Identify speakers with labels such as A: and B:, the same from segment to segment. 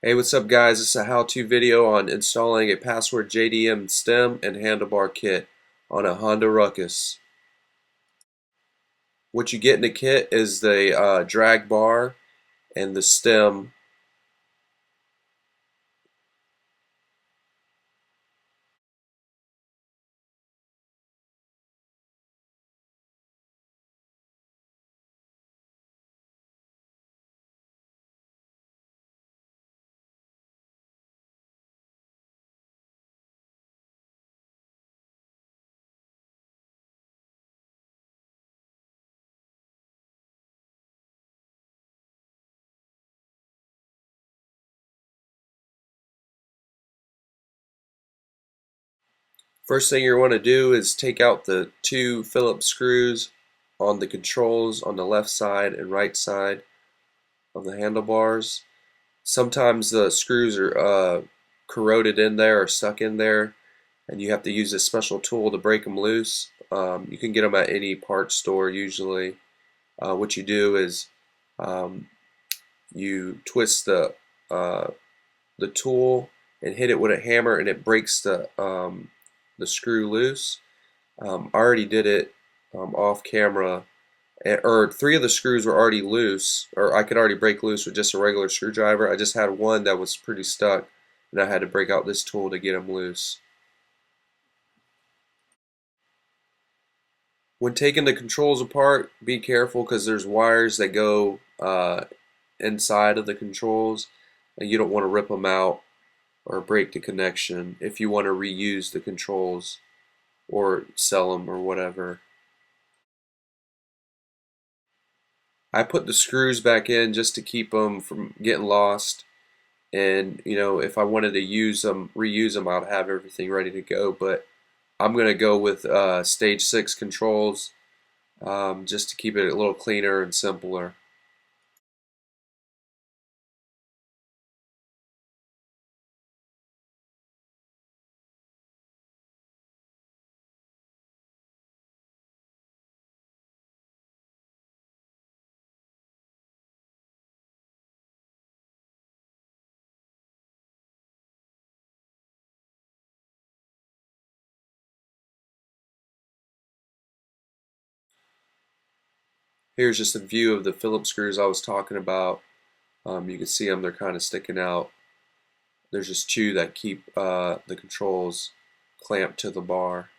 A: Hey, what's up guys? This is a how-to video on installing a Passwordjdm stem and handlebar kit on a Honda Ruckus. What you get in the kit is the drag bar and the stem. First thing you want to do is take out the two Phillips screws on the controls on the left side and right side of the handlebars. Sometimes the screws are corroded in there or stuck in there, and you have to use a special tool to break them loose. You can get them at any parts store usually. What you do is um, you twist uh, the tool and hit it with a hammer, and it breaks the screw loose. I already did it off camera, or three of the screws were already loose, or I could already break loose with just a regular screwdriver. I just had one that was pretty stuck, and I had to break out this tool to get them loose. When taking the controls apart, be careful because there's wires that go inside of the controls, and you don't want to rip them out or break the connection if you want to reuse the controls or sell them or whatever. I put the screws back in just to keep them from getting lost, and if I wanted to use them, reuse them, I'd have everything ready to go. But I'm gonna go with stage 6 controls, just to keep it a little cleaner and simpler. Here's just a view of the Phillips screws I was talking about. You can see them, they're kind of sticking out. There's just two that keep the controls clamped to the bar.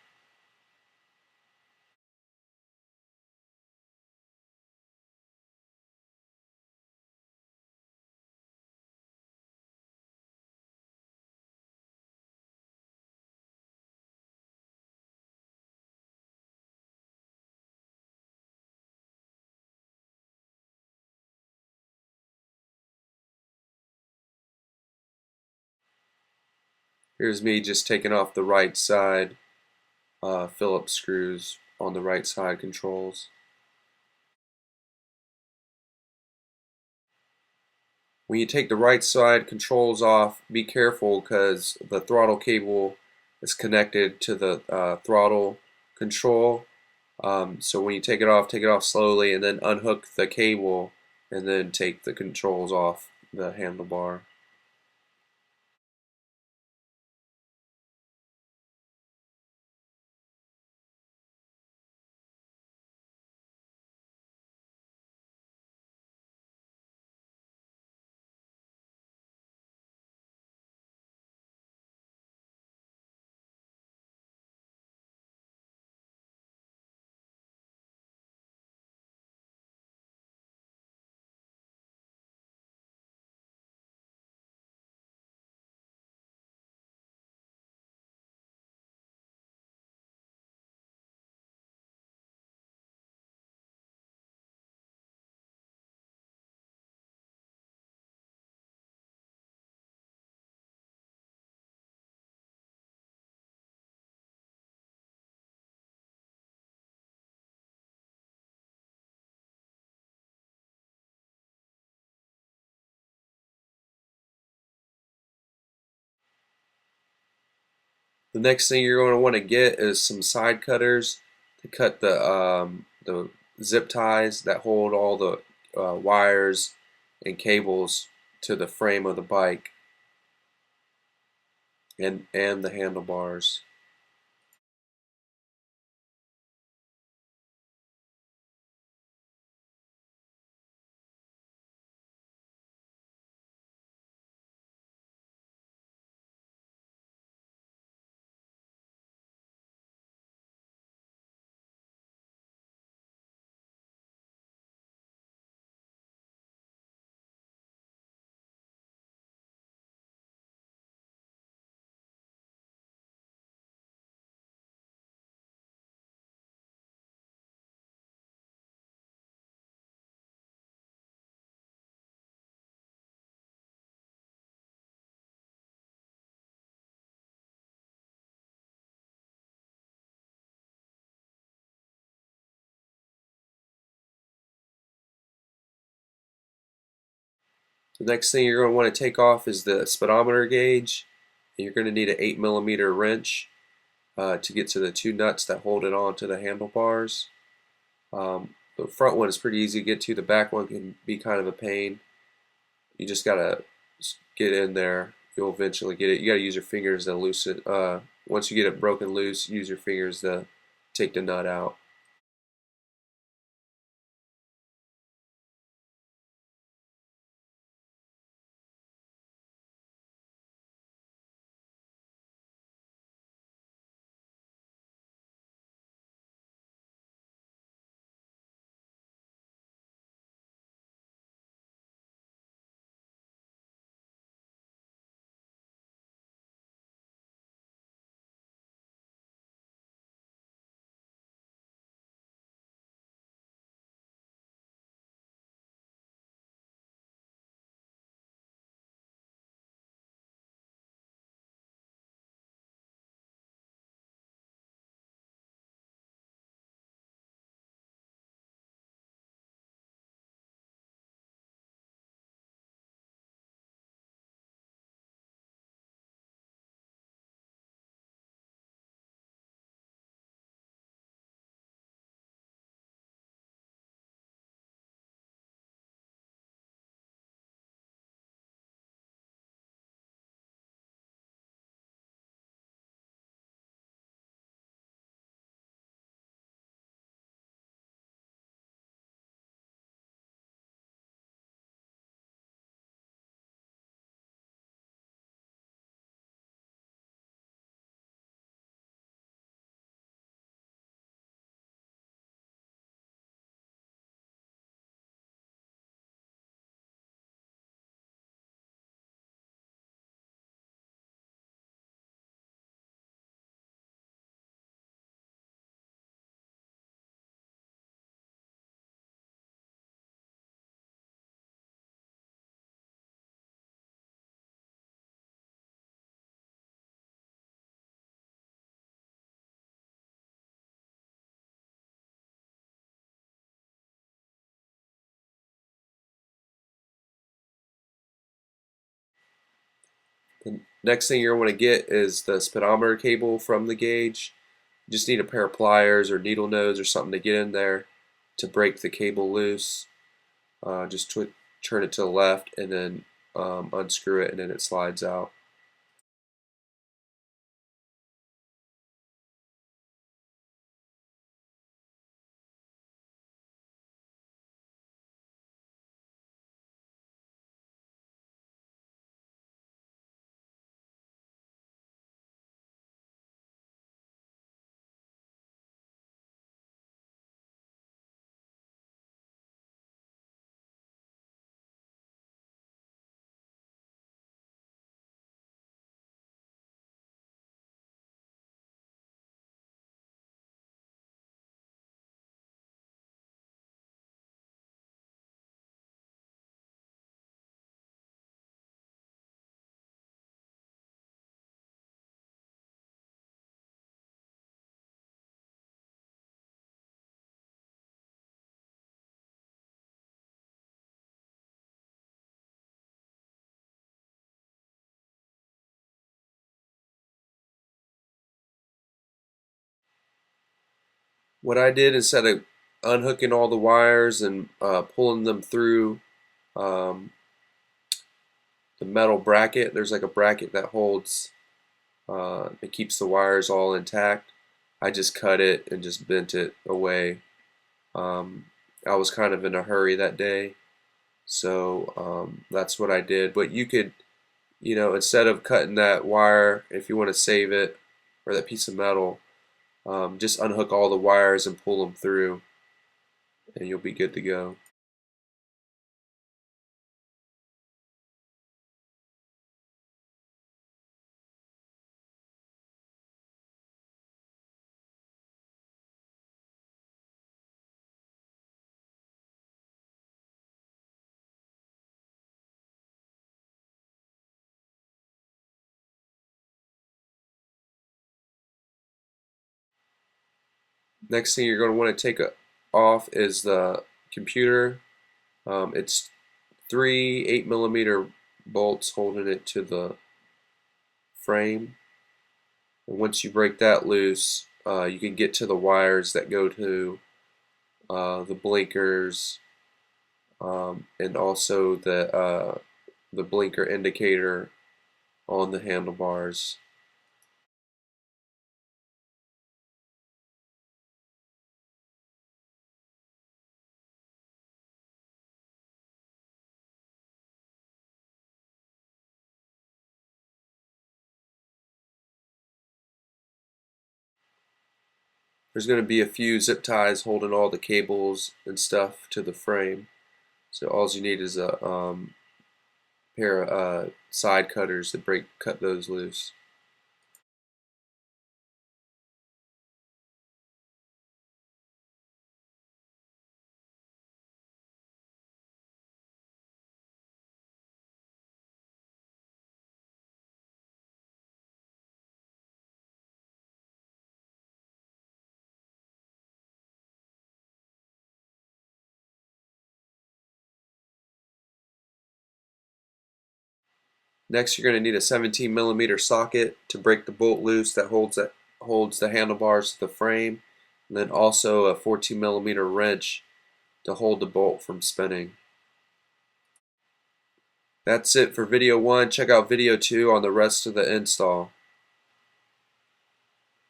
A: Here's me just taking off the right side Phillips screws on the right side controls. When you take the right side controls off, be careful because the throttle cable is connected to the throttle control. So when you take it off slowly and then unhook the cable and then take the controls off the handlebar. The next thing you're going to want to get is some side cutters to cut the zip ties that hold all the wires and cables to the frame of the bike. and the handlebars. The next thing you're going to want to take off is the speedometer gauge. And you're going to need an 8mm wrench to get to the two nuts that hold it on to the handlebars. The front one is pretty easy to get to. The back one can be kind of a pain. You just gotta get in there. You'll eventually get it. You gotta use your fingers to loosen it. Once you get it broken loose, use your fingers to take the nut out. The next thing you're going to get is the speedometer cable from the gauge. You just need a pair of pliers or needle nose or something to get in there to break the cable loose. Just turn it to the left and then unscrew it, and then it slides out. What I did, instead of unhooking all the wires and pulling them through um, the metal bracket, there's like a bracket that holds It keeps the wires all intact. I just cut it and just bent it away. I was kind of in a hurry that day, so that's what I did. But you could, instead of cutting that wire, if you want to save it, or that piece of metal, just unhook all the wires and pull them through, and you'll be good to go. Next thing you're going to want to take off is the computer. It's three 8mm bolts holding it to the frame. And once you break that loose, you can get to the wires that go to the blinkers, and also the blinker indicator on the handlebars. There's going to be a few zip ties holding all the cables and stuff to the frame. So all you need is a pair of side cutters to cut those loose. Next, you're going to need a 17mm socket to break the bolt loose that holds the handlebars to the frame, and then also a 14mm wrench to hold the bolt from spinning. That's it for video 1. Check out video 2 on the rest of the install.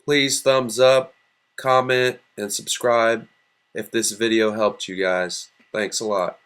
A: Please thumbs up, comment, and subscribe if this video helped you guys. Thanks a lot.